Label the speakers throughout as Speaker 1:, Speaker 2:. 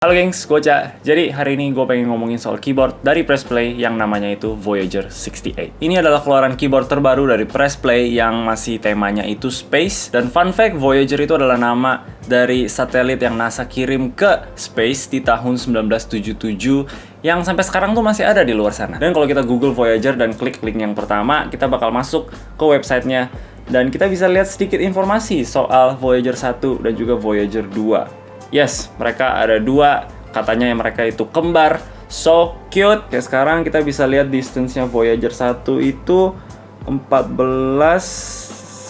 Speaker 1: Halo gengs, gue Ca. Jadi hari ini gue pengen ngomongin soal keyboard dari Press Play yang namanya itu Voyager 68. Ini adalah keluaran keyboard terbaru dari Press Play yang masih temanya itu space. Dan fun fact, Voyager itu adalah nama dari satelit yang NASA kirim ke space di tahun 1977 yang sampai sekarang tuh masih ada di luar sana. Dan kalau kita Google Voyager dan klik link yang pertama, kita bakal masuk ke websitenya dan kita bisa lihat sedikit informasi soal Voyager 1 dan juga Voyager 2. Yes, mereka ada dua, katanya yang mereka itu kembar, so cute. Kayak sekarang kita bisa lihat distance-nya Voyager 1 itu 14,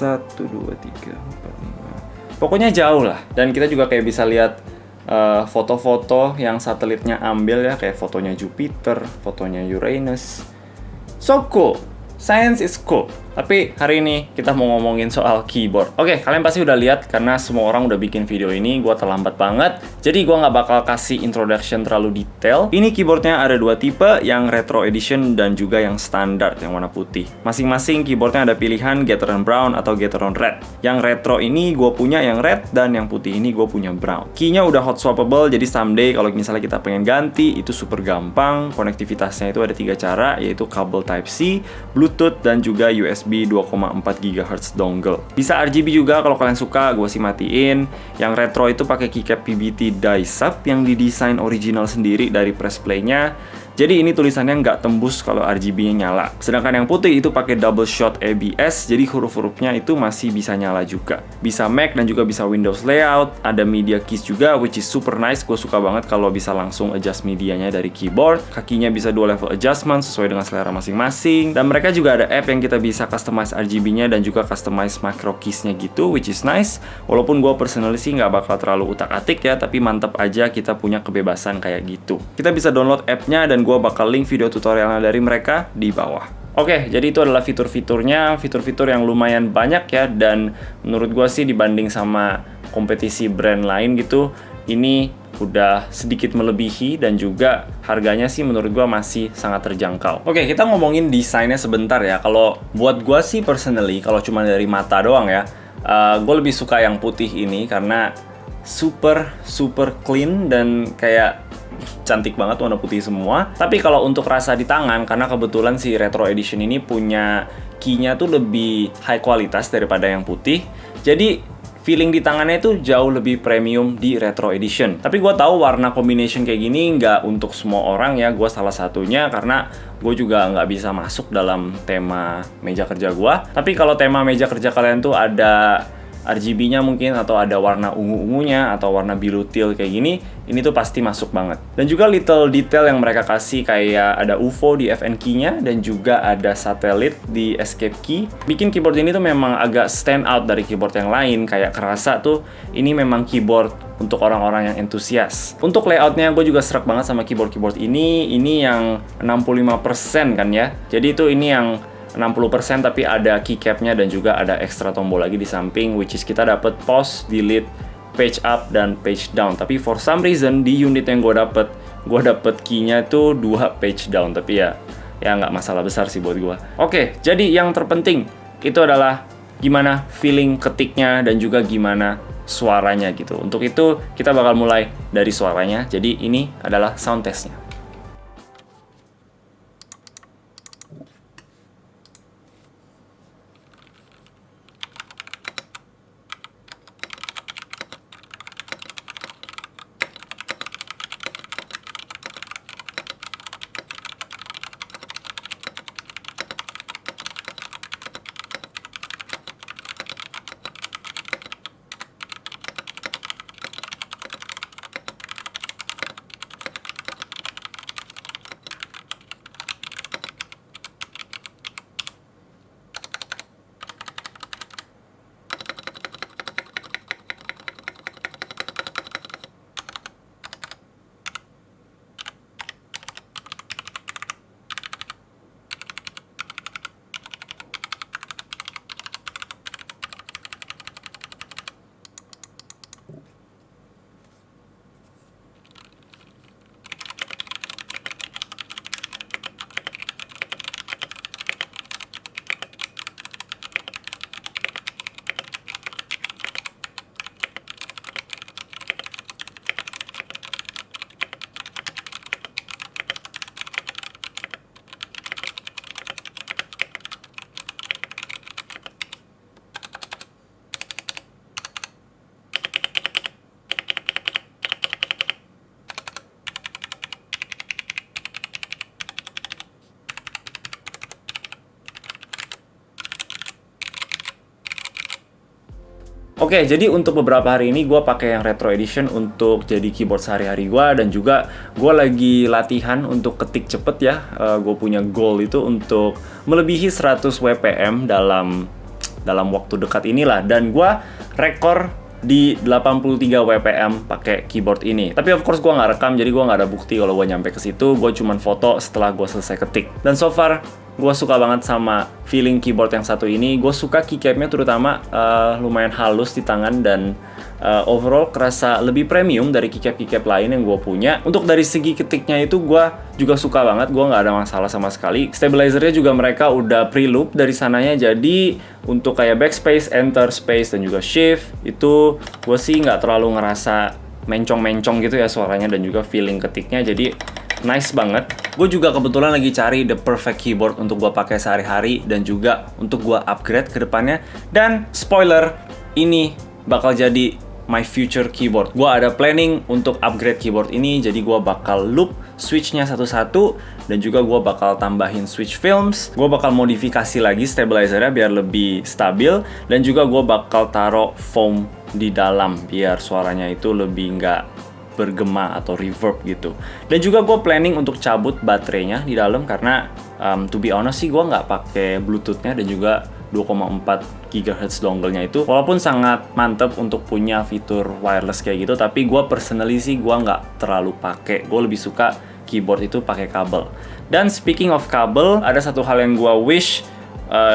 Speaker 1: 1, 2, 3, 4, 5. Pokoknya jauh lah. Dan kita juga kayak bisa lihat foto-foto yang satelitnya ambil ya, kayak fotonya Jupiter, fotonya Uranus. So cool. Science is cool. Tapi hari ini kita mau ngomongin soal keyboard. Oke, kalian pasti udah lihat karena semua orang udah bikin video ini. Gua terlambat banget, jadi gua nggak bakal kasih introduction terlalu detail. Ini keyboardnya ada dua tipe, yang retro edition dan juga yang standar yang warna putih. Masing-masing keyboardnya ada pilihan Gateron Brown atau Gateron Red. Yang retro ini gue punya yang red dan yang putih ini gue punya brown. Keynya udah hot swappable, jadi someday kalau misalnya kita pengen ganti itu super gampang. Konektivitasnya itu ada 3 cara, yaitu kabel Type-C, Bluetooth, dan juga USB 2,4 GHz dongle. Bisa RGB juga kalau kalian suka, gue sih matiin. Yang retro itu pakai keycap PBT die sub yang didesain original sendiri dari press play-nya. Jadi ini tulisannya nggak tembus kalau RGB-nya nyala. Sedangkan yang putih itu pakai double shot ABS, jadi huruf-hurufnya itu masih bisa nyala juga. Bisa Mac dan juga bisa Windows layout, ada media keys juga, which is super nice. Gue suka banget kalau bisa langsung adjust medianya dari keyboard. Kakinya bisa dual level adjustment sesuai dengan selera masing-masing. Dan mereka juga ada app yang kita bisa customize RGB-nya dan juga customize macro keys-nya gitu, which is nice. Walaupun gue personally sih nggak bakal terlalu utak-atik ya, tapi mantep aja kita punya kebebasan kayak gitu. Kita bisa download app-nya dan gue bakal link video tutorialnya dari mereka di bawah. Oke, jadi itu adalah fitur-fiturnya, fitur-fitur yang lumayan banyak ya, dan menurut gue sih dibanding sama kompetisi brand lain gitu, ini udah sedikit melebihi dan juga harganya sih menurut gue masih sangat terjangkau. Oke, kita ngomongin desainnya sebentar ya. Kalau buat gue sih personally, kalau cuma dari mata doang ya, gue lebih suka yang putih ini karena super clean dan kayak cantik banget, warna putih semua. Tapi kalau untuk rasa di tangan, karena kebetulan si retro edition ini punya keynya tuh lebih high kualitas daripada yang putih, jadi feeling di tangannya itu jauh lebih premium di retro edition. Tapi gue tahu warna combination kayak gini nggak untuk semua orang ya. Gue salah satunya karena gue juga nggak bisa masuk dalam tema meja kerja gue. Tapi kalau tema meja kerja kalian tuh ada RGB-nya mungkin, atau ada warna ungu-ungunya, atau warna biru teal kayak gini, ini tuh pasti masuk banget. Dan juga little detail yang mereka kasih, kayak ada UFO di FN key-nya, dan juga ada satelit di escape key. Bikin keyboard ini tuh memang agak stand out dari keyboard yang lain, kayak kerasa tuh ini memang keyboard untuk orang-orang yang entusias. Untuk layoutnya gue juga serak banget sama keyboard ini yang 65% kan ya. Jadi itu ini yang 60% tapi ada keycapnya dan juga ada ekstra tombol lagi di samping, which is kita dapat pause, delete, page up, dan page down. Tapi for some reason di unit yang gue dapet keynya itu 2 page down, tapi ya nggak masalah besar sih buat gue. Oke, jadi yang terpenting itu adalah gimana feeling ketiknya dan juga gimana suaranya gitu. Untuk itu kita bakal mulai dari suaranya. Jadi ini adalah sound testnya. Oke, jadi untuk beberapa hari ini gue pakai yang Retro Edition untuk jadi keyboard sehari-hari gue, dan juga gue lagi latihan untuk ketik cepet ya. Gue punya goal itu untuk melebihi 100 WPM dalam waktu dekat inilah, dan gue rekor di 83 WPM pakai keyboard ini. Tapi of course gue nggak rekam, jadi gue nggak ada bukti kalau gue nyampe ke situ. Gue cuman foto setelah gue selesai ketik. Dan so far gue suka banget sama feeling keyboard yang satu ini. Gue suka keycapnya terutama lumayan halus di tangan, dan overall kerasa lebih premium dari keycap lain yang gue punya. Untuk dari segi ketiknya itu gue juga suka banget, gue nggak ada masalah sama sekali. Stabilizernya juga mereka udah pre-loop dari sananya, jadi untuk kayak backspace, enter, space, dan juga shift itu gue sih nggak terlalu ngerasa mencong-mencong gitu ya suaranya, dan juga feeling ketiknya jadi nice banget. Gue juga kebetulan lagi cari the perfect keyboard untuk gue pakai sehari-hari dan juga untuk gue upgrade ke depannya. Dan spoiler, ini bakal jadi my future keyboard. Gue ada planning untuk upgrade keyboard ini, jadi gue bakal loop switch-nya satu-satu, dan juga gue bakal tambahin switch films. Gue bakal modifikasi lagi stabilizernya biar lebih stabil, dan juga gue bakal taruh foam di dalam biar suaranya itu lebih nggak bergema atau reverb gitu. Dan juga gue planning untuk cabut baterainya di dalam, karena to be honest sih gue nggak pakai bluetoothnya, dan juga 2,4 GHz dongle-nya itu walaupun sangat mantep untuk punya fitur wireless kayak gitu, tapi gue personally sih gue nggak terlalu pakai. Gue lebih suka keyboard itu pakai kabel. Dan speaking of kabel, ada satu hal yang gue wish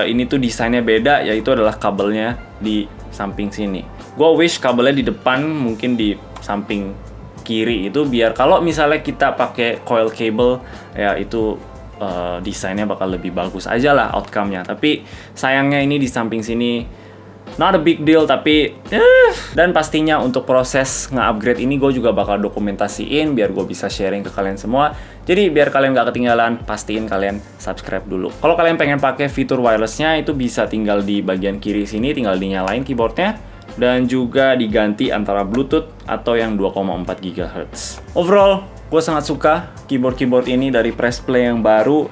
Speaker 1: ini tuh desainnya beda, yaitu adalah kabelnya di samping sini. Gue wish kabelnya di depan, mungkin di samping kiri itu, biar kalau misalnya kita pakai coil cable ya itu desainnya bakal lebih bagus aja lah outcome-nya. Tapi sayangnya ini di samping sini not a big deal, tapi dan pastinya untuk proses nge-upgrade ini gue juga bakal dokumentasiin biar gue bisa sharing ke kalian semua. Jadi biar kalian gak ketinggalan, pastiin kalian subscribe dulu. Kalau kalian pengen pakai fitur wirelessnya, itu bisa tinggal di bagian kiri sini, tinggal dinyalain keyboardnya, dan juga diganti antara Bluetooth atau yang 2,4 GHz. Overall, gue sangat suka keyboard ini dari Press Play yang baru.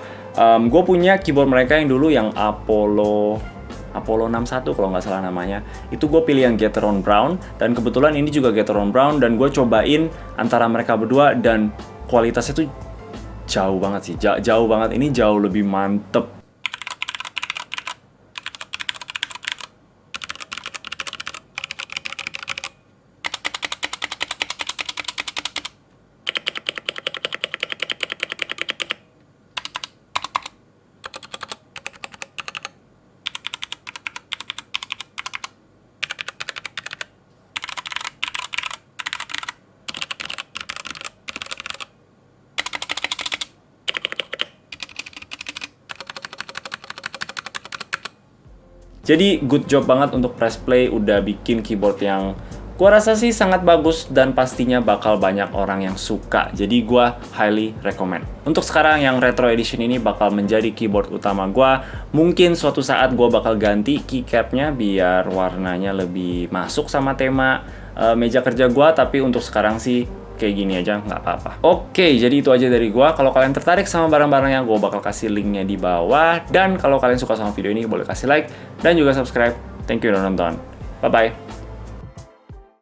Speaker 1: Gue punya keyboard mereka yang dulu yang Apollo 61 kalau nggak salah namanya. Itu gue pilih yang Gateron Brown, dan kebetulan ini juga Gateron Brown, dan gue cobain antara mereka berdua, dan kualitasnya tuh jauh banget sih, jauh banget. Ini jauh lebih mantep. Jadi good job banget untuk Press Play udah bikin keyboard yang gua rasa sih sangat bagus, dan pastinya bakal banyak orang yang suka. Jadi gua highly recommend. Untuk sekarang yang Retro Edition ini bakal menjadi keyboard utama gua. Mungkin suatu saat gua bakal ganti keycapnya biar warnanya lebih masuk sama tema meja kerja gua, tapi untuk sekarang sih kayak gini aja nggak apa-apa. Oke, jadi itu aja dari gua. Kalau kalian tertarik sama barang-barangnya, gua bakal kasih linknya di bawah. Dan kalau kalian suka sama video ini, boleh kasih like dan juga subscribe. Thank you udah nonton. Bye-bye.